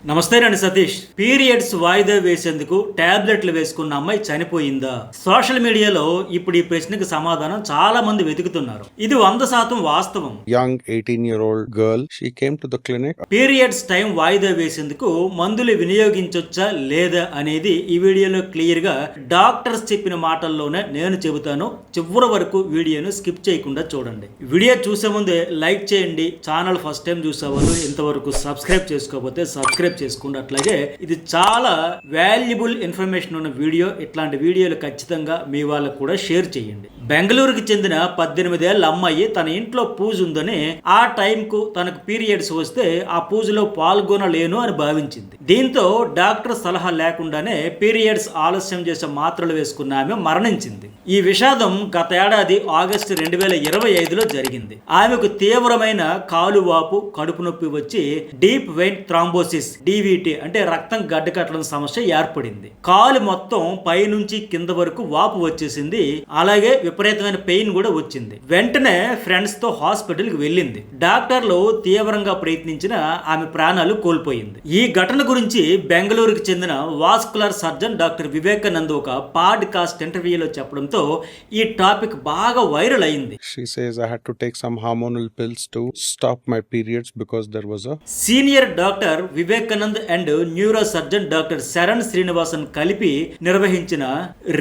నమస్తే అండి సతీష్. పీరియడ్స్ వాయిదా వేసేందుకు టాబ్లెట్లు వేసుకున్న అమ్మాయి చనిపోయిందా? సోషల్ మీడియాలో ఇప్పుడు ఈ ప్రశ్నకు సమాధానం చాలా మంది వెతుకుతున్నారు. ఇది 100% వాస్తవం. Young 18-year-old girl, she came to the clinic. Periods time వాయిదా వేసేందుకు మందులు వినియోగించొచ్చా లేదా అనేది ఈ వీడియోలో క్లియర్ గా డాక్టర్స్ చెప్పిన మాటల్లోనే నేను చెబుతాను. చివరి వరకు వీడియోను స్కిప్ చేయకుండా చూడండి. వీడియో చూసే ముందే లైక్ చేయండి. ఛానల్ ఫస్ట్ టైం చూసేవాళ్ళు ఇంతవరకు సబ్స్క్రైబ్ చేసుకోకపోతే సబ్స్క్రైబ్ చేసుకోండి. అట్లాగే ఇది చాలా వాల్యుబుల్ ఇన్ఫర్మేషన్ ఉన్న వీడియో. ఇట్లాంటి వీడియోలు ఖచ్చితంగా మీ వాళ్ళకు కూడా షేర్ చేయండి. బెంగళూరుకి చెందిన 18 ఏళ్ల అమ్మాయి తన ఇంట్లో పూజ ఉందని ఆ టైంకు తనకు పీరియడ్స్ వస్తే ఆ పూజలో పాల్గొనలేను అని భావించింది. దీంతో డాక్టర్ సలహా లేకుండానే పీరియడ్స్ ఆలస్యం చేసే మాత్రలు వేసుకున్న ఆమె మరణించింది. ఈ విషాదం గత ఏడాది ఆగస్టు 2025లో జరిగింది. ఆమెకు తీవ్రమైన కాలువాపు, కడుపు నొప్పి వచ్చి డీప్ వెయిన్ థ్రాంబోసిస్ DVT అంటే రక్తం గడ్డకట్టడం సమస్య ఏర్పడింది. కాలు మొత్తం పై నుంచి కింద వరకు వాపు వచ్చేసింది. అలాగే విపరీతమైన పెయిన్ కూడా వచ్చింది. వెంటనే ఫ్రెండ్స్ తో హాస్పిటల్ కి వెళ్ళింది. డాక్టర్లు తీవ్రంగా ప్రయత్నించిన ఆమె ప్రాణాలు కోల్పోయింది. ఈ ఘటన గురించి బెంగళూరుకి చెందిన వాస్కులర్ సర్జన్ డాక్టర్ వివేకానంద్ ఒక పాడ్కాస్ట్ ఇంటర్వ్యూలో చెప్పడంతో ఈ టాపిక్ బాగా వైరల్ అయింది. She says I had to take some hormonal pills to stop my periods because there was a senior doctor Vivekanand and neuro surgeon doctor Sharan Srinivasan కలిపి నిర్వహించిన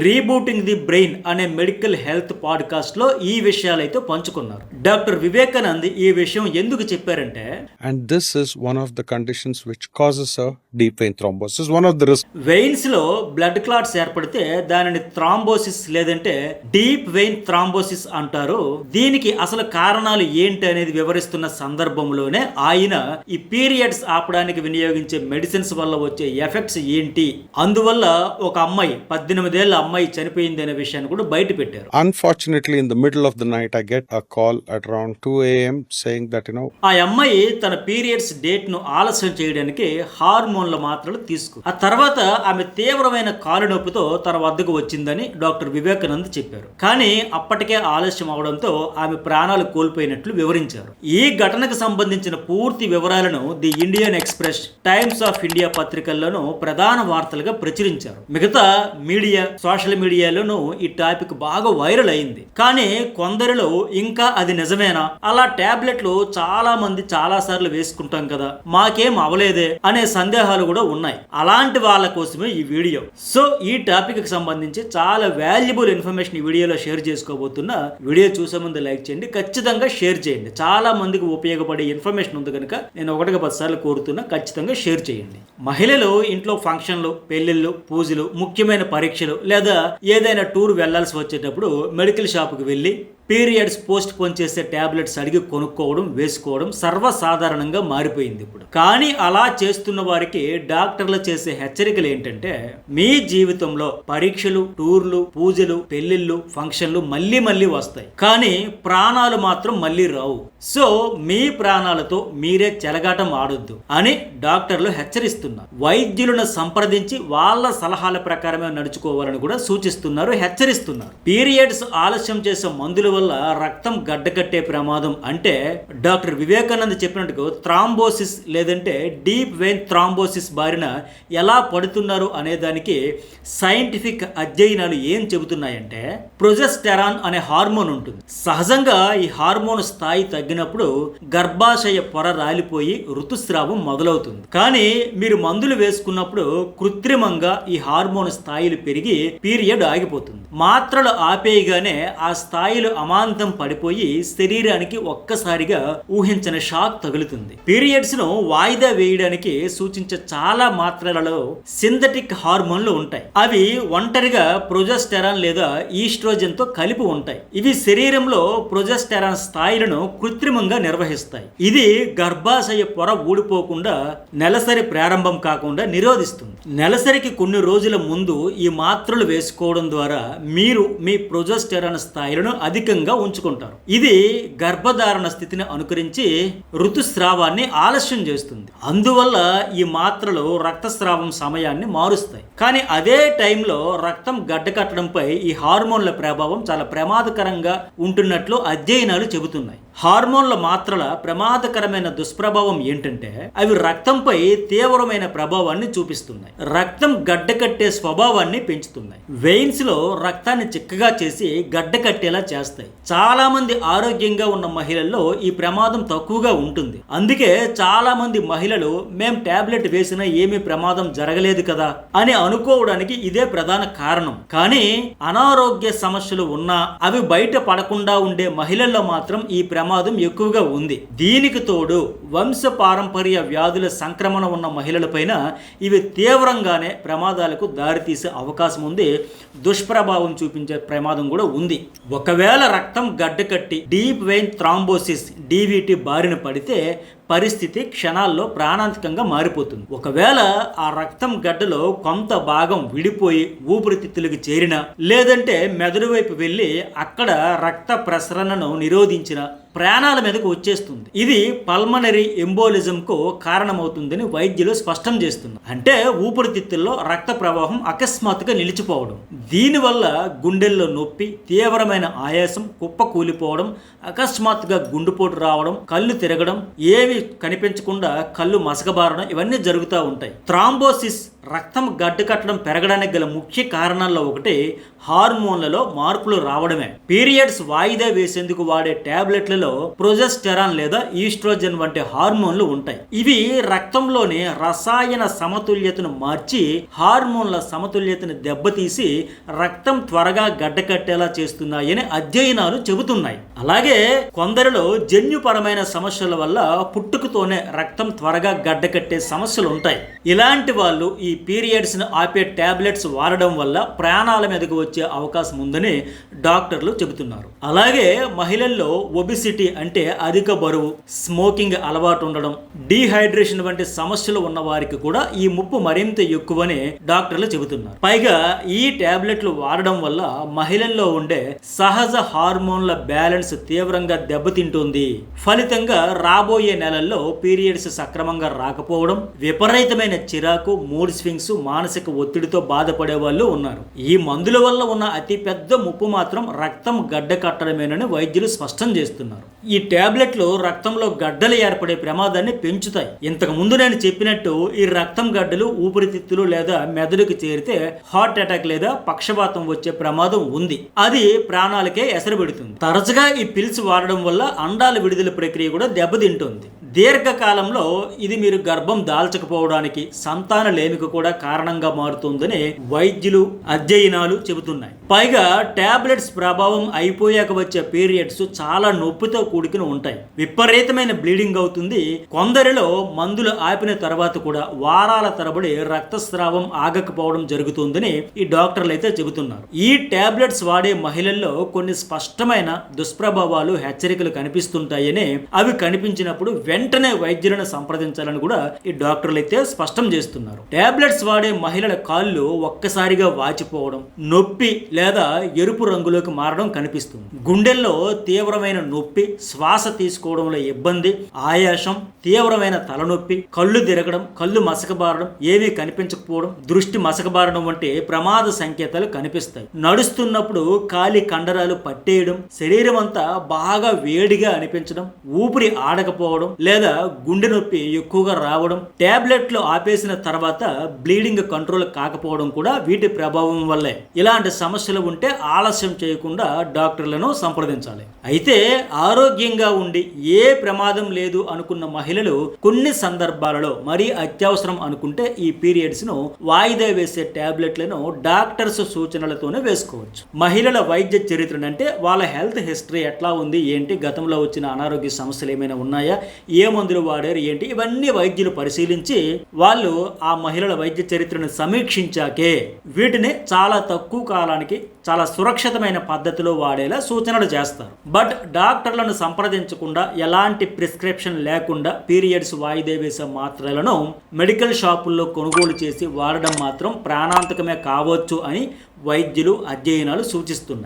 రీబూటింగ్ ది బ్రెయిన్ అనే medical health podcast లో ఈ విషయాలైతే పంచుకున్నారు. Doctor Vivekanand ఈ విషయం ఎందుకు చెప్పారంటే, and this is one of the conditions which causes a deep vein thrombosis, one of the risk. Veins లో బ్లడ్ క్లాట్స్ ఏర్పడితే దానిని థ్రాంబోసిస్ లేదంటే డీప్ వెయిన్ థ్రాంబోసిస్ అంటారు. దీనికి అసలు కారణాలు ఏంటి అనేది వివరిస్తున్న సందర్భంలోనే ఆయన ఈ పీరియడ్స్ ఆపడానికి వినియోగించే మెడిసిన్స్ వల్ల వచ్చే ఎఫెక్ట్స్ ఏంటి, అందువల్ల ఒక అమ్మాయి 18 ఏళ్ల అమ్మాయి చనిపోయింది అనే విషయాన్ని కూడా బయట పెట్టారు. Unfortunately, in the middle of the night, I get a call at around 2 a.m. saying that, ఆ అమ్మాయి తన పీరియడ్స్ డేట్ ను ఆలస్యం చేయడానికి హార్మోన్ల మాత్రలు తీసుకు. ఆ తర్వాత ఆమె తీవ్రమైన కాలు నొప్పితో తన వద్దకు వచ్చిందని డాక్టర్ వివేకానంద్ చెప్పారు. కానీ అప్పటికే ఆలస్యం అవడంతో ఆమె ప్రాణాలు కోల్పోయినట్లు వివరించారు. ఈ ఘటనకు సంబంధించిన పూర్తి వివరాలను the Indian Express, Times of India పత్రికల్లోనూ ప్రధాన వార్తలుగా ప్రచురించారు. మిగతా మీడియా, సోషల్ మీడియాలోనూ ఈ టాపిక్ బాగా వైరల్ అయింది. కానీ కొందరిలో ఇంకా అది నిజమేనా, అలా టాబ్లెట్లు చాలా మంది చాలా సార్లు వేసుకుంటాం కదా, మాకేం అవలేదే అనే సందేహాలు కూడా ఉన్నాయి. అలాంటి వాళ్ళ కోసమే ఈ వీడియో. సో ఈ టాపిక్ కి సంబంధించి చాలా వాల్యుబుల్ ఇన్ఫర్మేషన్ ఈ వీడియోలో షేర్ చేసుకోబోతున్నా. వీడియో చూసే ముందు లైక్ చేయండి, ఖచ్చితంగా షేర్ చేయండి. చాలా మందికి ఉపయోగపడే ఇన్ఫర్మేషన్ ఉంది కనుక నేను 1-10 సార్లు కోరుతున్నా, ఖచ్చితంగా షేర్ చేయండి. మహిళలు ఇంట్లో ఫంక్షన్లు, పెళ్లిళ్ళు, పూజలు, ముఖ్యమైన పరీక్షలు లేదా ఏదైనా టూర్ వెళ్లాల్సి వచ్చేటప్పుడు మెడికల్ షాపుకి వెళ్ళి పీరియడ్స్ పోస్ట్ పోన్ చేసే టాబ్లెట్స్ అడిగి కొనుక్కోవడం, వేసుకోవడం సర్వసాధారణంగా మారిపోయింది ఇప్పుడు. కానీ అలా చేస్తున్న వారికి డాక్టర్లు చేసే హెచ్చరికలు ఏంటంటే, మీ జీవితంలో పరీక్షలు, టూర్లు, పూజలు, పెళ్లిళ్ళు, ఫంక్షన్లు మళ్ళీ మళ్ళీ వస్తాయి, కానీ ప్రాణాలు మాత్రం మళ్ళీ రావు. సో మీ ప్రాణాలతో మీరే చెలగాటం ఆడొద్దు అని డాక్టర్లు హెచ్చరిస్తున్నారు. వైద్యులను సంప్రదించి వాళ్ళ సలహాల ప్రకారమే నడుచుకోవాలని కూడా సూచిస్తున్నారు, హెచ్చరిస్తున్నారు. పీరియడ్స్ ఆలస్యం చేసే మందుల వల్ల రక్తం గడ్డకట్టే ప్రమాదం అంటే డాక్టర్ వివేకానంద్ చెప్పినట్టుగా థ్రాంబోసిస్ లేదంటే డీప్ వెయిన్ థ్రాంబోసిస్ బారిన ఎలా పడుతున్నారు అనే దానికి సైంటిఫిక్ అధ్యయనాలు ఏం చెబుతున్నాయంటే, ప్రొజెస్టెరాన్ అనే హార్మోన్ ఉంటుంది. సహజంగా ఈ హార్మోన్ స్థాయి తగ్గినప్పుడు గర్భాశయ పొర రాలిపోయి ఋతుస్రావం మొదలవుతుంది. కానీ మీరు మందులు వేసుకున్నప్పుడు కృత్రిమంగా ఈ హార్మోన్ స్థాయిలు పెరిగి పీరియడ్ ఆగిపోతుంది. మాత్రలు ఆపేయగానే ఆ స్థాయిలు అమాంతం పడిపోయి శరీరానికి ఒక్కసారిగా ఊహించిన షాక్ తగులుతుంది. పీరియడ్స్ ను వాయిదా వేయడానికి సూచించే చాలా మాత్రలలో సింథటిక్ హార్మోన్లు ఉంటాయి. అవి ఒంటరిగా ప్రొజెస్టెరాన్ లేదా ఈస్ట్రోజన్ తో కలిపి ఉంటాయి. ఇవి శరీరంలో ప్రొజెస్టెరాన్ స్థాయిలను కృత్రిమంగా నిర్వహిస్తాయి. ఇది గర్భాశయ పొర ఊడిపోకుండా, నెలసరి ప్రారంభం కాకుండా నిరోధిస్తుంది. నెలసరికి కొన్ని రోజుల ముందు ఈ మాత్రలు వేసుకోవడం ద్వారా మీరు మీ ప్రొజెస్టెరాన్ స్థాయిలను అధికంగా ఉంచుకుంటారు. ఇది గర్భధారణ స్థితిని అనుకరించి ఋతుస్రావాన్ని ఆలస్యం చేస్తుంది. అందువల్ల ఈ మాత్రలు రక్తస్రావం సమయాన్ని మారుస్తాయి. కానీ అదే టైంలో రక్తం గడ్డకట్టడంపై ఈ హార్మోన్ల ప్రభావం చాలా ప్రమాదకరంగా ఉంటున్నట్లు అధ్యయనాలు చెబుతున్నాయి. హార్మోన్ల మాత్రల ప్రమాదకరమైన దుష్ప్రభావం ఏంటంటే అవి రక్తంపై తీవ్రమైన ప్రభావాన్ని చూపిస్తున్నాయి. రక్తం గడ్డకట్టే స్వభావాన్ని పెంచుతున్నాయి. వెయిన్స్ లో రక్తాన్ని చిక్కగా చేసి గడ్డ కట్టేలా చేస్తాయి. చాలా మంది ఆరోగ్యంగా ఉన్న మహిళల్లో ఈ ప్రమాదం తక్కువగా ఉంటుంది. అందుకే చాలా మంది మహిళలు మేం టాబ్లెట్ వేసినా ఏమీ ప్రమాదం జరగలేదు కదా అని అనుకోవడానికి ఇదే ప్రధాన కారణం. కానీ అనారోగ్య సమస్యలు ఉన్నా అవి బయట పడకుండా ఉండే మహిళల్లో మాత్రం ఈ ప్రమాదం ఎక్కువగా ఉంది. దీనికి తోడు వంశ పారంపర్య వ్యాధుల సంక్రమణ ఉన్న మహిళలపైన ఇవి తీవ్రంగానే ప్రమాదాలకు దారితీసే అవకాశం ఉంది. దుష్ప్రభావం చూపించే ప్రమాదం కూడా ఉంది. ఒకవేళ రక్తం గడ్డకట్టి డీప్ వెయిన్ థ్రాంబోసిస్ DVT బారిన పడితే పరిస్థితి క్షణాల్లో ప్రాణాంతకంగా మారిపోతుంది. ఒకవేళ ఆ రక్తం గడ్డలో కొంత భాగం విడిపోయి ఊపిరితిత్తులకు చేరిన లేదంటే మెదడు వైపు వెళ్ళి అక్కడ రక్త ప్రసరణను నిరోధించిన ప్రాణాల మీదకు వచ్చేస్తుంది. ఇది పల్మనరీ ఎంబోలిజంకు కారణమవుతుందని వైద్యులు స్పష్టం చేస్తున్నారు. అంటే ఊపిరితిత్తుల్లో రక్త ప్రవాహం అకస్మాత్తుగా నిలిచిపోవడం. దీనివల్ల గుండెల్లో నొప్పి, తీవ్రమైన ఆయాసం, కుప్ప కూలిపోవడం, అకస్మాత్తుగా గుండెపోటు రావడం, కళ్ళు తిరగడం, ఏమి కనిపించకుండా కళ్ళు మసకబారడం ఇవన్నీ జరుగుతూ ఉంటాయి. థ్రాంబోసిస్ రక్తం గడ్డకట్టడం పెరగడానికి గల ముఖ్య కారణాల్లో ఒకటి హార్మోన్లలో మార్పులు రావడమే. పీరియడ్స్ వాయిదా వేసేందుకు వాడే టాబ్లెట్లలో ప్రొజెస్టెరాన్ లేదా ఈస్ట్రోజన్ వంటి హార్మోన్లు ఉంటాయి. ఇవి రక్తంలోని రసాయన సమతుల్యతను మార్చి హార్మోన్ల సమతుల్యతను దెబ్బతీసి రక్తం త్వరగా గడ్డకట్టేలా చేస్తున్నాయని అధ్యయనాలు చెబుతున్నాయి. అలాగే కొందరిలో జన్యుపరమైన సమస్యల వల్ల పుట్టుకతోనే రక్తం త్వరగా గడ్డకట్టే సమస్యలు ఉంటాయి. ఇలాంటి వాళ్ళు ఈ పీరియడ్స్ ను ఆపే టాబ్లెట్స్ వాడడం వల్ల ప్రాణాల మీదకు వచ్చే అవకాశం ఉందని డాక్టర్లు చెబుతున్నారు. అలాగే మహిళల్లో ఒబిసిటీ అంటే అధిక బరువు, స్మోకింగ్ అలవాటు ఉండడం, డీహైడ్రేషన్ వంటి సమస్యలు ఉన్న వారికి కూడా ఈ ముప్పు మరింత ఎక్కువని డాక్టర్లు చెబుతున్నారు. పైగా ఈ టాబ్లెట్లు వాడడం వల్ల మహిళల్లో ఉండే సహజ హార్మోన్ల బ్యాలెన్స్ తీవ్రంగా దెబ్బతింటుంది. ఫలితంగా రాబోయే నెలల్లో పీరియడ్స్ సక్రమంగా రాకపోవడం, విపరీతమైన చిరాకు, మూడ్ స్వింగ్స్, మానసిక ఒత్తిడితో బాధపడే వాళ్ళు ఉన్నారు. ఈ మందుల వల్ల ఉన్న అతి పెద్ద ముప్పు మాత్రం రక్తం గడ్డ కట్టడమేనని వైద్యులు స్పష్టం చేస్తున్నారు. ఈ టాబ్లెట్లు రక్తంలో గడ్డలు ఏర్పడే ప్రమాదాన్ని పెంచుతాయి. ఇంతకు ముందు నేను చెప్పినట్టు ఈ రక్తం గడ్డలు ఊపిరితిత్తులు లేదా మెదడుకు చేరితే హార్ట్ అటాక్ లేదా పక్షవాతం వచ్చే ప్రమాదం ఉంది. అది ప్రాణాలకే ఎసరుపెడుతుంది. తరచుగా ఈ పిల్స్ వాడడం వల్ల అండాల విడుదల ప్రక్రియ కూడా దెబ్బతింటుంది. దీర్ఘకాలంలో ఇది మీరు గర్భం దాల్చకపోవడానికి, సంతాన లేమికి కూడా కారణంగా మారుతుందని వైద్యులు అధ్యయనాలు చెబుతున్నాయి. పైగా టాబ్లెట్స్ ప్రభావం అయిపోయాక వచ్చే పీరియడ్స్ చాలా నొప్పితో కూడుకుని ఉంటాయి. విపరీతమైన బ్లీడింగ్ అవుతుంది. కొందరిలో మందులు ఆపిన తర్వాత కూడా వారాల తరబడి రక్తస్రావం ఆగకపోవడం జరుగుతుందని ఈ డాక్టర్లు అయితే చెబుతున్నారు. ఈ టాబ్లెట్స్ వాడే మహిళల్లో కొన్ని స్పష్టమైన దుష్ప్రభావాలు, హెచ్చరికలు కనిపిస్తుంటాయని, అవి కనిపించినప్పుడు వెంటనే వైద్యులను సంప్రదించాలని కూడా ఈ డాక్టర్లు అయితే స్పష్టం చేస్తున్నారు. టాబ్లెట్స్ వాడే మహిళల కాళ్ళు ఒక్కసారిగా వాచిపోవడం, నొప్పి లేదా ఎరుపు రంగులోకి మారడం కనిపిస్తుంది. గుండెల్లో తీవ్రమైన నొప్పి, శ్వాస తీసుకోవడంలో ఇబ్బంది, ఆయాసం, తీవ్రమైన తలనొప్పి, కళ్ళు తిరగడం, కళ్ళు మసకబారడం, ఏమీ కనిపించకపోవడం, దృష్టి మసకబారడం వంటి ప్రమాద సంకేతాలు కనిపిస్తాయి. నడుస్తున్నప్పుడు కాలి కండరాలు పట్టేయడం, శరీరం అంతా బాగా వేడిగా అనిపించడం, ఊపిరి ఆడకపోవడం లేదా గుండె నొప్పి ఎక్కువగా రావడం, టాబ్లెట్లు ఆపేసిన తర్వాత బ్లీడింగ్ కంట్రోల్ కాకపోవడం కూడా వీటి ప్రభావం వల్లే. ఇలాంటి సమస్యలు ఉంటే ఆలస్యం చేయకుండా డాక్టర్లను సంప్రదించాలి. అయితే ఆరోగ్యంగా ఉండి ఏ ప్రమాదం లేదు అనుకున్న మహిళలు కొన్ని సందర్భాలలో మరీ అత్యవసరం అనుకుంటే ఈ పీరియడ్స్ ను వాయిదా వేసే టాబ్లెట్లను డాక్టర్స్ సూచనలతోనే వేసుకోవచ్చు. మహిళల వైద్య చరిత్ర అంటే వాళ్ళ హెల్త్ హిస్టరీ ఎట్లా ఉంది, ఏంటి, గతంలో వచ్చిన అనారోగ్య సమస్యలు ఏమైనా ఉన్నాయా, ఏ మందులు వాడారు, ఏంటి, ఇవన్నీ వైద్యులు పరిశీలించి వాళ్ళు ఆ మహిళల వైద్య చరిత్రను సమీక్షించాకే వీటిని చాలా తక్కువ కాలానికి చాలా సురక్షితమైన పద్ధతిలో వాడేలా సూచనలు చేస్తారు. బట్ డాక్టర్లను సంప్రదించకుండా, ఎలాంటి ప్రిస్క్రిప్షన్ లేకుండా పీరియడ్స్ వాయిదా వేసే మాత్రలను మెడికల్ షాపుల్లో కొనుగోలు చేసి వాడడం మాత్రం ప్రాణాంతకమే కావచ్చు అని వైద్యులు అధ్యయనాలు సూచిస్తున్నాయి.